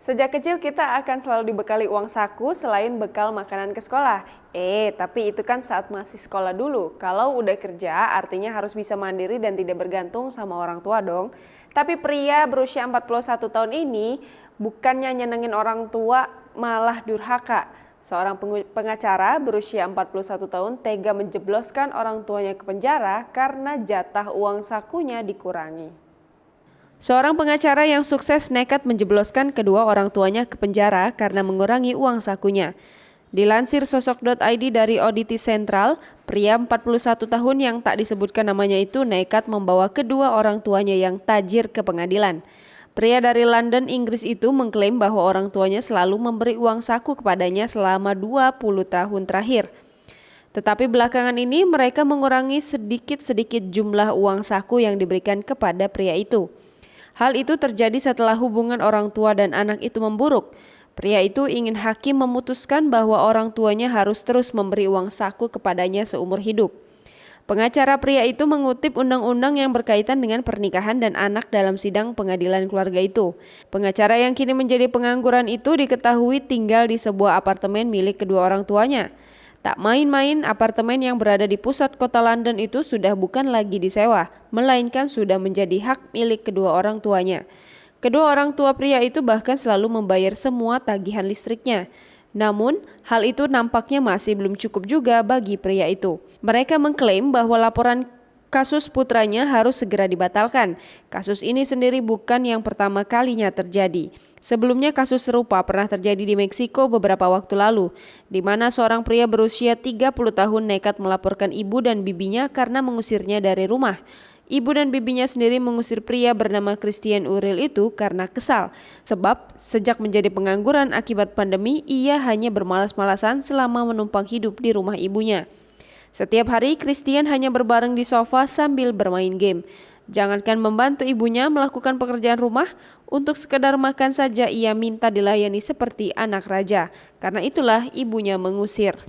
Sejak kecil kita akan selalu dibekali uang saku selain bekal makanan ke sekolah. Tapi itu kan saat masih sekolah dulu. Kalau udah kerja artinya harus bisa mandiri dan tidak bergantung sama orang tua dong. Tapi pria berusia 41 tahun ini bukannya nyenengin orang tua, malah durhaka. Seorang pengacara berusia 41 tahun tega menjebloskan orang tuanya ke penjara karena jatah uang sakunya dikurangi. Seorang pengacara yang sukses nekat menjebloskan kedua orang tuanya ke penjara karena mengurangi uang sakunya. Dilansir sosok.id dari Auditi Sentral, pria 41 tahun yang tak disebutkan namanya itu nekat membawa kedua orang tuanya yang tajir ke pengadilan. Pria dari London, Inggris itu mengklaim bahwa orang tuanya selalu memberi uang saku kepadanya selama 20 tahun terakhir. Tetapi belakangan ini mereka mengurangi sedikit-sedikit jumlah uang saku yang diberikan kepada pria itu. Hal itu terjadi setelah hubungan orang tua dan anak itu memburuk. Pria itu ingin hakim memutuskan bahwa orang tuanya harus terus memberi uang saku kepadanya seumur hidup. Pengacara pria itu mengutip undang-undang yang berkaitan dengan pernikahan dan anak dalam sidang pengadilan keluarga itu. Pengacara yang kini menjadi pengangguran itu diketahui tinggal di sebuah apartemen milik kedua orang tuanya. Tak main-main, apartemen yang berada di pusat kota London itu sudah bukan lagi disewa, melainkan sudah menjadi hak milik kedua orang tuanya. Kedua orang tua pria itu bahkan selalu membayar semua tagihan listriknya. Namun, hal itu nampaknya masih belum cukup juga bagi pria itu. Mereka mengklaim bahwa laporan kasus putranya harus segera dibatalkan. Kasus ini sendiri bukan yang pertama kalinya terjadi. Sebelumnya kasus serupa pernah terjadi di Meksiko beberapa waktu lalu, di mana seorang pria berusia 30 tahun nekat melaporkan ibu dan bibinya karena mengusirnya dari rumah. Ibu dan bibinya sendiri mengusir pria bernama Christian Uril itu karena kesal, sebab sejak menjadi pengangguran akibat pandemi, ia hanya bermalas-malasan selama menumpang hidup di rumah ibunya. Setiap hari, Christian hanya berbareng di sofa sambil bermain game. Jangankan membantu ibunya melakukan pekerjaan rumah, untuk sekedar makan saja ia minta dilayani seperti anak raja. Karena itulah ibunya mengusir.